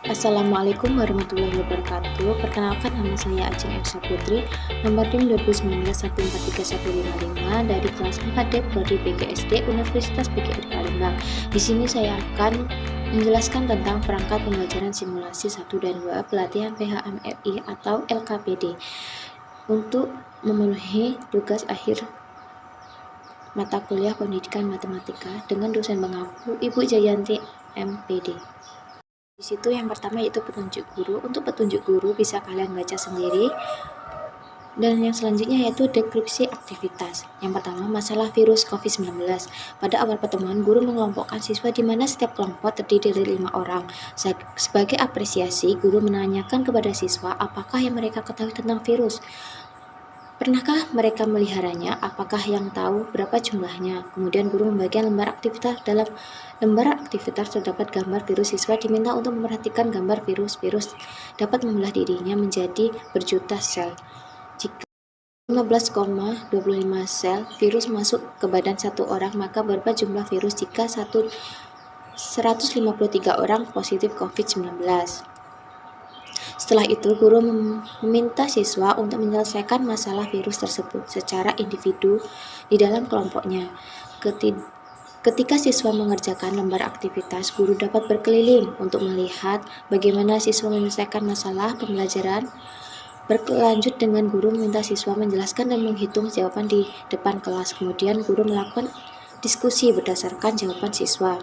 Assalamualaikum warahmatullahi wabarakatuh. Perkenalkan, nama saya Ajeng Elsa Putri, nomor NIM 2019143155 dari kelas 4D Prodi PGSD Universitas PGRI Palembang. Di sini saya akan menjelaskan tentang perangkat pembelajaran simulasi 1 dan 2 pelatihan PHMRI atau LKPD untuk memenuhi tugas akhir mata kuliah pendidikan matematika dengan dosen pengampu Ibu Jayanti MPD. Di situ yang pertama yaitu petunjuk guru. Untuk petunjuk guru bisa kalian baca sendiri. Dan yang selanjutnya yaitu deskripsi aktivitas. Yang pertama, masalah virus COVID-19. Pada awal pertemuan, guru mengelompokkan siswa di mana setiap kelompok terdiri dari 5 orang. Sebagai apresiasi, guru menanyakan kepada siswa apakah yang mereka ketahui tentang virus. Pernahkah mereka meliharanya? Apakah yang tahu berapa jumlahnya? Kemudian guru membagikan lembar aktivitas. Dalam lembar aktivitas terdapat gambar virus. Siswa diminta untuk memperhatikan gambar virus. Virus dapat membelah dirinya menjadi berjuta sel. Jika 15,25 sel virus masuk ke badan satu orang, maka berapa jumlah virus jika 153 orang positif COVID-19? Setelah itu, guru meminta siswa untuk menyelesaikan masalah virus tersebut secara individu di dalam kelompoknya. Ketika siswa mengerjakan lembar aktivitas, guru dapat berkeliling untuk melihat bagaimana siswa menyelesaikan masalah pembelajaran. Berlanjut dengan guru meminta siswa menjelaskan dan menghitung jawaban di depan kelas. Kemudian guru melakukan diskusi berdasarkan jawaban siswa.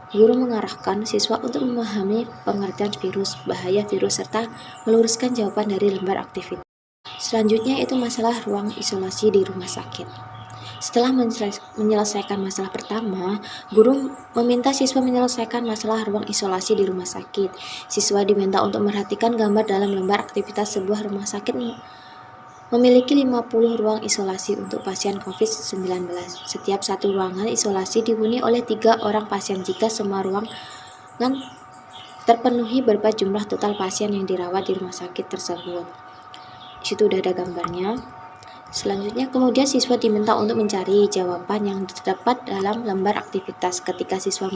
Guru mengarahkan siswa untuk memahami pengertian virus, bahaya virus, serta meluruskan jawaban dari lembar aktivitas. Selanjutnya itu masalah ruang isolasi di rumah sakit. Setelah menyelesaikan masalah pertama, guru meminta siswa menyelesaikan masalah ruang isolasi di rumah sakit. Siswa diminta untuk memperhatikan gambar dalam lembar aktivitas. Sebuah rumah sakit memiliki 50 ruang isolasi untuk pasien COVID-19. Setiap satu ruangan isolasi dihuni oleh 3 orang pasien. Jika semua ruangan terpenuhi, berapa jumlah total pasien yang dirawat di rumah sakit tersebut? Di situ udah ada gambarnya. Selanjutnya, kemudian siswa diminta untuk mencari jawaban yang terdapat dalam lembar aktivitas. Ketika siswa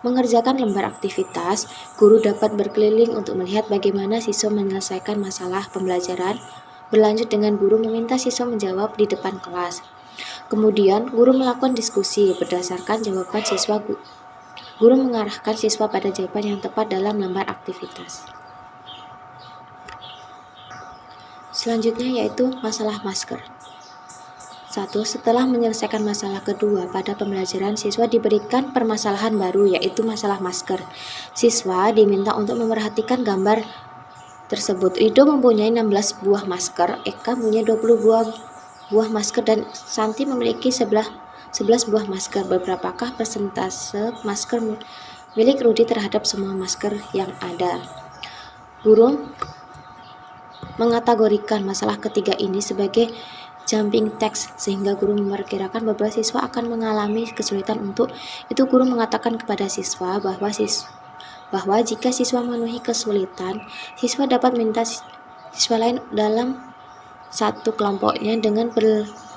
mengerjakan lembar aktivitas, guru dapat berkeliling untuk melihat bagaimana siswa menyelesaikan masalah pembelajaran. Berlanjut dengan guru meminta siswa menjawab di depan kelas. Kemudian, guru melakukan diskusi berdasarkan jawaban siswa. Guru mengarahkan siswa pada jawaban yang tepat dalam lembar aktivitas. Selanjutnya yaitu masalah masker. 1. Setelah menyelesaikan masalah kedua pada pembelajaran, siswa diberikan permasalahan baru, yaitu masalah masker. Siswa diminta untuk memperhatikan gambar tersebut. Rido mempunyai 16 buah masker, Eka mempunyai 20 buah masker, dan Santi memiliki 11 buah masker. Berapakah persentase masker milik Rudi terhadap semua masker yang ada? Guru mengategorikan masalah ketiga ini sebagai jumping text, sehingga guru memperkirakan beberapa siswa akan mengalami kesulitan. Untuk itu, guru mengatakan kepada siswa bahwa jika siswa memenuhi kesulitan, siswa dapat minta siswa lain dalam satu kelompoknya dengan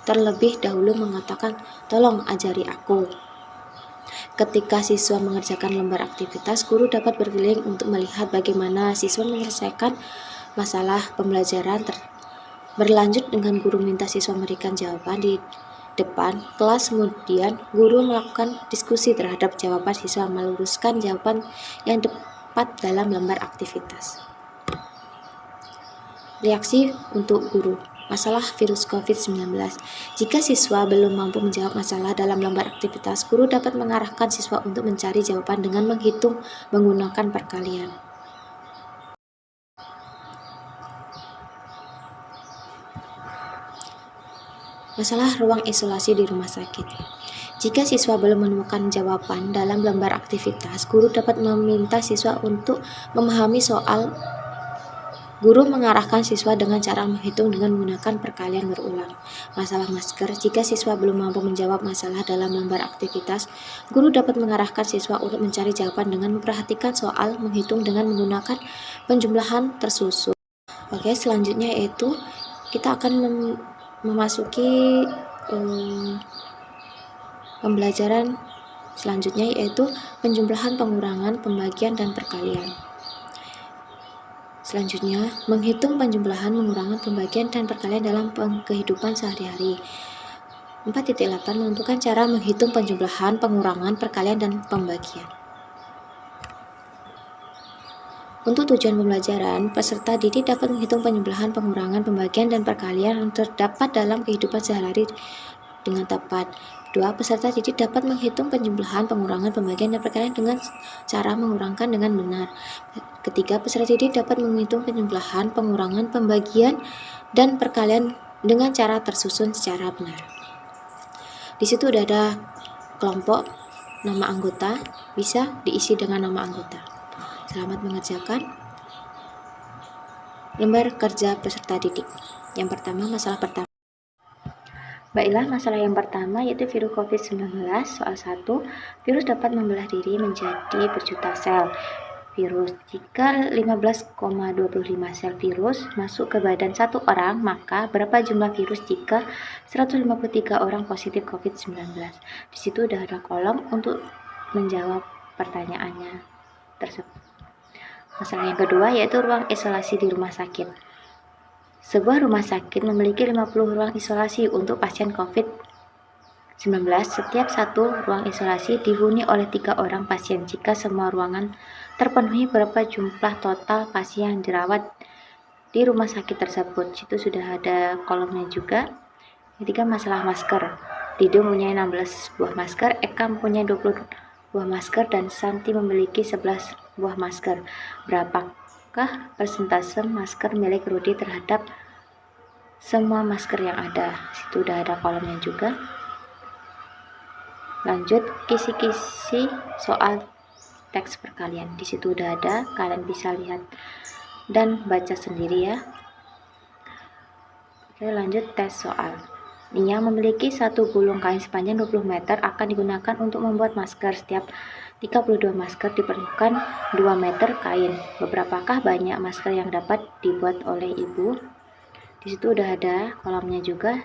terlebih dahulu mengatakan, "Tolong ajari aku." Ketika siswa mengerjakan lembar aktivitas, guru dapat berkeliling untuk melihat bagaimana siswa menyelesaikan masalah pembelajaran. Berlanjut dengan guru minta siswa memberikan jawaban di depan kelas. Kemudian guru melakukan diskusi terhadap jawaban siswa, meluruskan jawaban yang tepat dalam lembar aktivitas. Reaksi untuk guru. Masalah virus COVID-19. Jika siswa belum mampu menjawab masalah dalam lembar aktivitas, guru dapat mengarahkan siswa untuk mencari jawaban dengan menghitung menggunakan perkalian. Masalah ruang isolasi di rumah sakit. Jika siswa belum menemukan jawaban dalam lembar aktivitas, guru dapat meminta siswa untuk memahami soal. Guru mengarahkan siswa dengan cara menghitung dengan menggunakan perkalian berulang. Masalah masker. Jika siswa belum mampu menjawab masalah dalam lembar aktivitas, guru dapat mengarahkan siswa untuk mencari jawaban dengan memperhatikan soal, menghitung dengan menggunakan penjumlahan tersusun. Oke, selanjutnya yaitu kita akan memasuki pembelajaran selanjutnya, yaitu penjumlahan, pengurangan, pembagian, dan perkalian. Selanjutnya, menghitung penjumlahan, pengurangan, pembagian, dan perkalian dalam kehidupan sehari-hari. 4.8 menentukan cara menghitung penjumlahan, pengurangan, perkalian, dan pembagian. Untuk tujuan pembelajaran, peserta didik dapat menghitung penjumlahan, pengurangan, pembagian, dan perkalian yang terdapat dalam kehidupan sehari-hari dengan tepat. 2. Peserta didik dapat menghitung penjumlahan, pengurangan, pembagian, dan perkalian dengan cara mengurangkan dengan benar. Ketiga, peserta didik dapat menghitung penjumlahan, pengurangan, pembagian, dan perkalian dengan cara tersusun secara benar. Di situ udah ada kelompok nama anggota, bisa diisi dengan nama anggota. Selamat mengerjakan lembar kerja peserta didik. Yang pertama, masalah pertama. Baiklah, masalah yang pertama yaitu virus COVID-19. Soal 1, virus dapat membelah diri menjadi berjuta sel virus. Jika 15,25 sel virus masuk ke badan satu orang, maka berapa jumlah virus jika 153 orang positif COVID-19? Di situ udah ada kolom untuk menjawab pertanyaannya tersebut. Masalah yang kedua yaitu ruang isolasi di rumah sakit. Sebuah rumah sakit memiliki 50 ruang isolasi untuk pasien COVID-19. Setiap satu ruang isolasi dihuni oleh 3 orang pasien. Jika semua ruangan terpenuhi, berapa jumlah total pasien yang dirawat di rumah sakit tersebut? Situ sudah ada kolomnya juga. Ketiga, masalah masker. Dido mempunyai 16 buah masker, Eka mempunyai 20 buah masker, dan Santi memiliki 11 buah masker. Berapakah persentase masker milik Rudi terhadap semua masker yang ada? Situ udah ada kolomnya juga. Lanjut, kisi-kisi soal teks perkalian. Di situ udah ada, kalian bisa lihat dan baca sendiri ya. Oke, lanjut tes soal. Nia memiliki satu gulung kain sepanjang 20 meter akan digunakan untuk membuat masker. Setiap 32 masker diperlukan 2 meter kain. Beberapakah banyak masker yang dapat dibuat oleh ibu? Di situ udah ada kolomnya juga,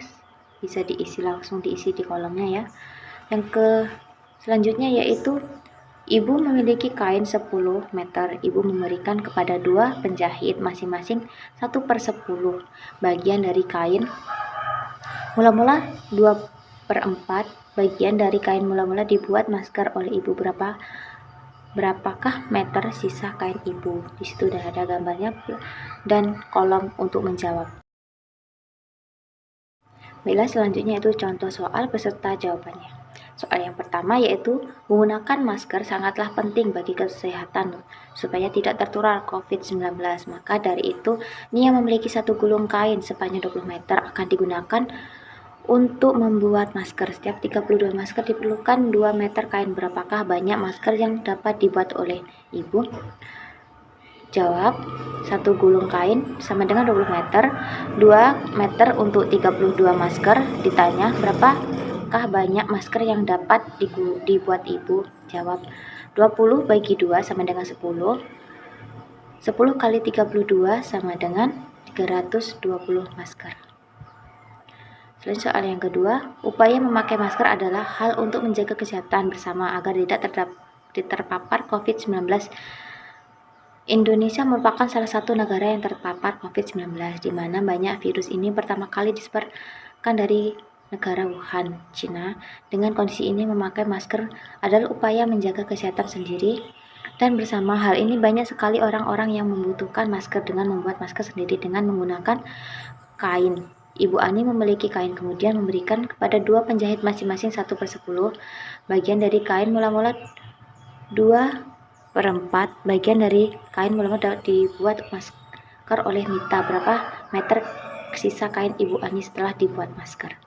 bisa diisi, langsung diisi di kolomnya ya. Yang selanjutnya yaitu ibu memiliki kain 10 meter. Ibu memberikan kepada 2 penjahit masing-masing 1/10 bagian dari kain. Mula-mula 2/4 bagian dari kain mula-mula dibuat masker oleh ibu. Berapakah meter sisa kain ibu? Di situ udah ada gambarnya dan kolom untuk menjawab. Baiklah, selanjutnya itu contoh soal beserta jawabannya. Soal yang pertama yaitu menggunakan masker sangatlah penting bagi kesehatan supaya tidak tertular COVID-19. Maka dari itu, Nia memiliki satu gulung kain sepanjang 20 meter akan digunakan untuk membuat masker. Setiap 32 masker diperlukan 2 meter kain. Berapakah banyak masker yang dapat dibuat oleh ibu? Jawab, satu gulung kain sama dengan 20 meter, 2 meter untuk 32 masker. Ditanya, berapakah banyak masker yang dapat dibuat ibu? Jawab, 20 bagi 2 sama dengan 10. 10 kali 32 sama dengan 320 masker. Selanjutnya soal yang kedua, upaya memakai masker adalah hal untuk menjaga kesehatan bersama agar tidak terpapar COVID-19. Indonesia merupakan salah satu negara yang terpapar COVID-19, di mana banyak virus ini pertama kali disebarkan dari negara Wuhan, Cina. Dengan kondisi ini, memakai masker adalah upaya menjaga kesehatan sendiri dan bersama. Hal ini banyak sekali orang-orang yang membutuhkan masker dengan membuat masker sendiri dengan menggunakan kain. Ibu Ani memiliki kain, kemudian memberikan kepada 2 penjahit masing-masing 1/10 bagian dari kain. Mula-mula 2/4 bagian dari kain mula-mula dibuat masker oleh Mita. Berapa meter sisa kain Ibu Ani setelah dibuat masker?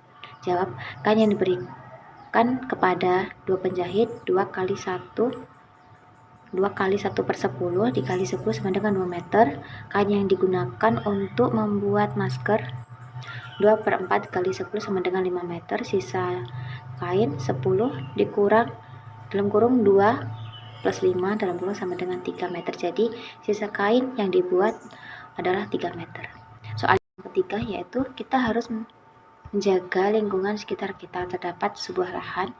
Jawab, kain yang diberikan kepada 2 penjahit 2 kali 1/10 dikali 10 sama dengan 2 meter. Kain yang digunakan untuk membuat masker 2/4 kali 10 sama dengan 5 meter. Sisa kain 10 dikurang dalam kurung 2 plus 5 dalam kurung sama dengan 3 meter. Jadi sisa kain yang dibuat adalah 3 meter. Soal yang ketiga yaitu kita harus menjaga lingkungan sekitar kita. Terdapat sebuah lahan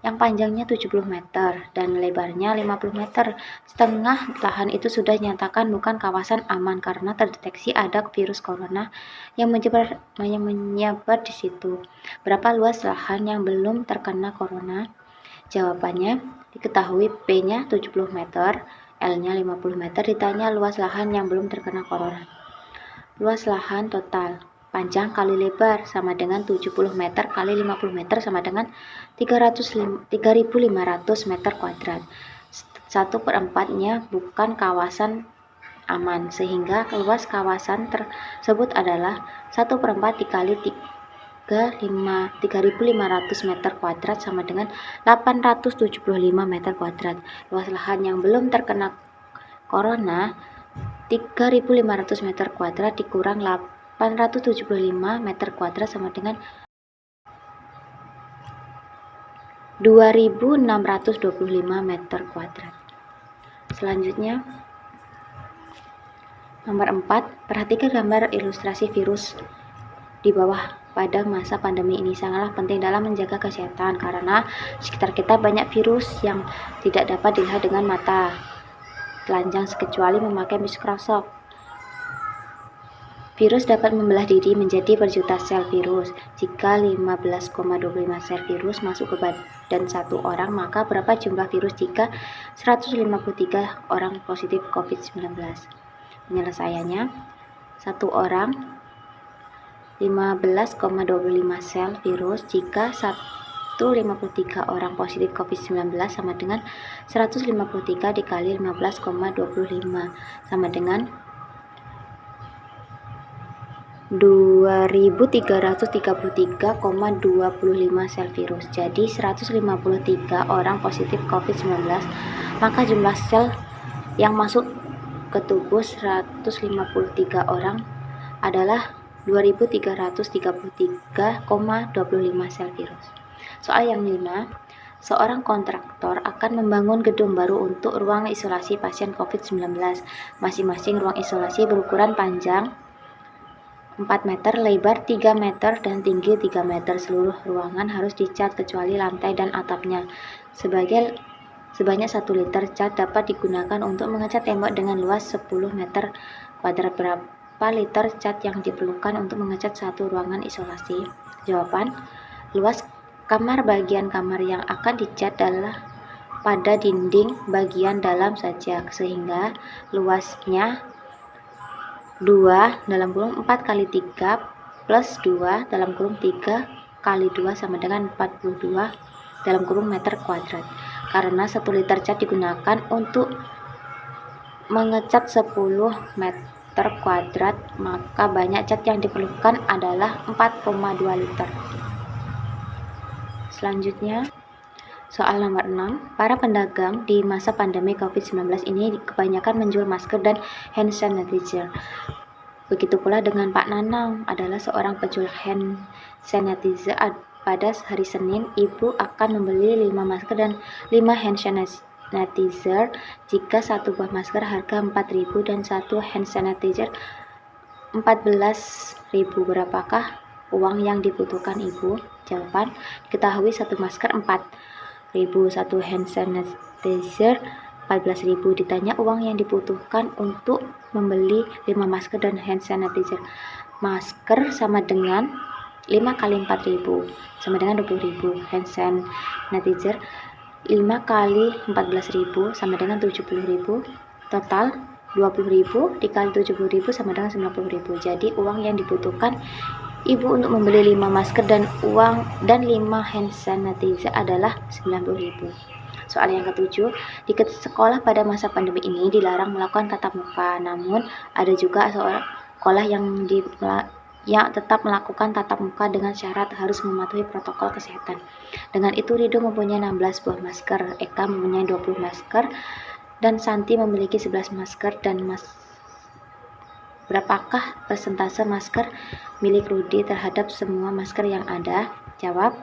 yang panjangnya 70 meter dan lebarnya 50 meter. Setengah lahan itu sudah dinyatakan bukan kawasan aman karena terdeteksi ada virus corona yang menyebar di situ. Berapa luas lahan yang belum terkena corona? Jawabannya, diketahui P-nya 70 meter, L-nya 50 meter, ditanya luas lahan yang belum terkena corona. Luas lahan total panjang kali lebar sama dengan 70 meter kali 50 meter sama dengan 3.500 meter kuadrat. 1/4-nya bukan kawasan aman, sehingga luas kawasan tersebut adalah 1/4 dikali 3.500 meter kuadrat sama dengan 875 meter kuadrat. Luas lahan yang belum terkena corona 3.500 meter kuadrat dikurang 875 meter kuadrat sama dengan 2.625 meter kuadrat. Selanjutnya, nomor 4, perhatikan gambar ilustrasi virus di bawah. Pada masa pandemi ini sangatlah penting dalam menjaga kesehatan karena sekitar kita banyak virus yang tidak dapat dilihat dengan mata telanjang kecuali memakai mikroskop. Virus dapat membelah diri menjadi berjuta sel virus. Jika 15,25 sel virus masuk ke badan satu orang, maka berapa jumlah virus jika 153 orang positif COVID-19? Penyelesaiannya, satu orang 15,25 sel virus jika 153 orang positif COVID-19 sama dengan 153 dikali 15,25 sama dengan 2333,25 sel virus. Jadi 153 orang positif COVID-19, maka jumlah sel yang masuk ke tubuh 153 orang adalah 2333,25 sel virus. Soal yang 5, seorang kontraktor akan membangun gedung baru untuk ruang isolasi pasien COVID-19. Masing-masing ruang isolasi berukuran panjang 4 meter, lebar 3 meter, dan tinggi 3 meter. Seluruh ruangan harus dicat kecuali lantai dan atapnya. Sebanyak 1 liter cat dapat digunakan untuk mengecat tembok dengan luas 10 meter kuadrat. Berapa liter cat yang diperlukan untuk mengecat satu ruangan isolasi? Jawaban, luas kamar bagian kamar yang akan dicat adalah pada dinding bagian dalam saja, sehingga luasnya 2 dalam kurung 4 kali 3 plus 2 dalam kurung 3 kali 2 sama dengan 42 dalam kurung meter kuadrat. Karena 1 liter cat digunakan untuk mengecat 10 meter kuadrat, maka banyak cat yang diperlukan adalah 4,2 liter. Selanjutnya, soal nomor 6, para pedagang di masa pandemi COVID-19 ini kebanyakan menjual masker dan hand sanitizer. Begitu pula dengan Pak Nanang, adalah seorang penjual hand sanitizer. Pada hari Senin, Ibu akan membeli 5 masker dan 5 hand sanitizer. Jika satu buah masker harga 4.000 dan satu hand sanitizer 14.000, berapakah uang yang dibutuhkan Ibu? Jawaban, diketahui satu masker 4.000, satu hand sanitizer 14.000. Ditanya uang yang dibutuhkan untuk membeli 5 masker dan hand sanitizer. Masker sama dengan 5 kali 4.000 sama dengan 20.000. Hand sanitizer 5 kali 14.000 sama dengan 70.000. Total 20.000 dikali 70.000 sama dengan 90.000. Jadi uang yang dibutuhkan Ibu untuk membeli 5 masker dan 5 hand sanitizer adalah 90.000. Soal yang ketujuh, di sekolah pada masa pandemi ini dilarang melakukan tatap muka, namun ada juga sekolah yang tetap melakukan tatap muka dengan syarat harus mematuhi protokol kesehatan. Dengan itu, Rido mempunyai 16 buah masker, Eka mempunyai 20 masker, dan Santi memiliki 11 masker. Dan berapakah persentase masker milik Rudi terhadap semua masker yang ada? Jawab,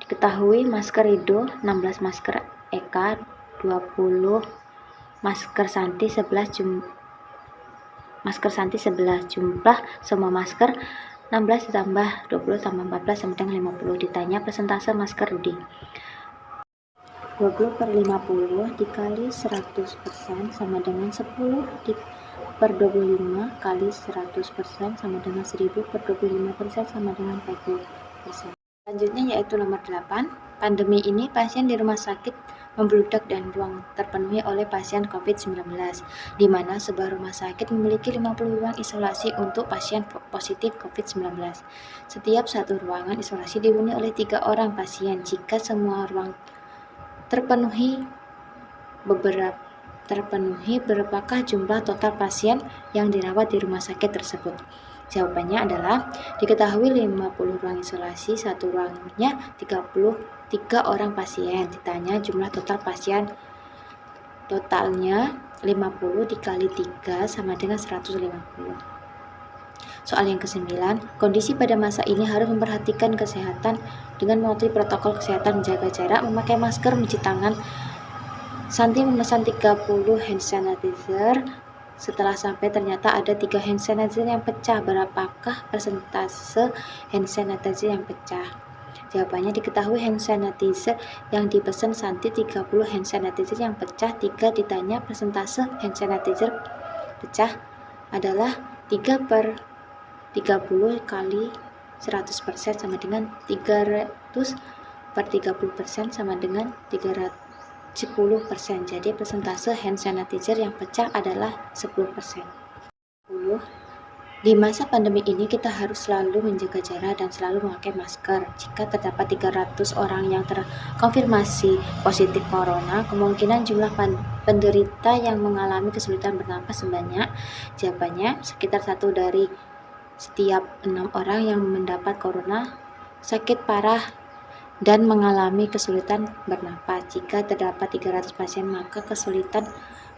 diketahui masker Rido 16 masker, Eka 20 masker, Santi 11 masker Santi 11. Jumlah semua masker 16 ditambah 20 tambah 14 sama dengan 50. Ditanya persentase masker Rudi. 20/50 dikali 100% sama dengan 10/25 kali 100% sama dengan 1000/25% sama dengan 40%. Selanjutnya yaitu nomor 8. Pandemi ini pasien di rumah sakit membludak dan ruang terpenuhi oleh pasien COVID-19, di mana sebuah rumah sakit memiliki 50 ruang isolasi untuk pasien positif COVID-19. Setiap satu ruangan isolasi dihuni oleh 3 orang pasien. Jika semua ruang terpenuhi, berapakah jumlah total pasien yang dirawat di rumah sakit tersebut? Jawabannya adalah diketahui 50 ruang isolasi, satu ruangnya 33 orang pasien. Ditanya jumlah total pasien, totalnya 50 dikali 3 sama dengan 150. Soal yang ke-9, kondisi pada masa ini harus memperhatikan kesehatan dengan mematuhi protokol kesehatan, menjaga jarak, memakai masker, mencuci tangan. Santi memesan 30 hand sanitizer. Setelah sampai ternyata ada 3 hand sanitizer yang pecah. Berapakah persentase hand sanitizer yang pecah? Jawabannya diketahui hand sanitizer yang dipesan Santi 30 hand sanitizer yang pecah. 3 ditanya persentase hand sanitizer pecah adalah 3/30 kali 100% sama dengan 300/30% sama dengan 310%. Jadi persentase hand sanitizer yang pecah adalah 10%. 10. Di masa pandemi ini kita harus selalu menjaga jarak dan selalu memakai masker. Jika terdapat 300 orang yang terkonfirmasi positif corona, kemungkinan jumlah penderita yang mengalami kesulitan bernapas sebanyak, jawabannya sekitar 1 dari setiap 6 orang yang mendapat corona sakit parah dan mengalami kesulitan bernapas. Jika terdapat 300 pasien, maka kesulitan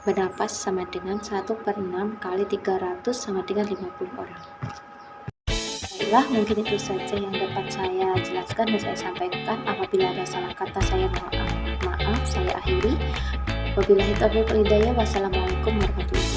bernapas sama dengan 1/6 kali 300 sama dengan 50 orang. Baiklah, mungkin itu saja yang dapat saya jelaskan dan saya sampaikan. Apabila ada salah kata saya maaf, saya akhiri. Wabillahi taufiq wal hidayah. Wassalamualaikum warahmatullahi wabarakatuh.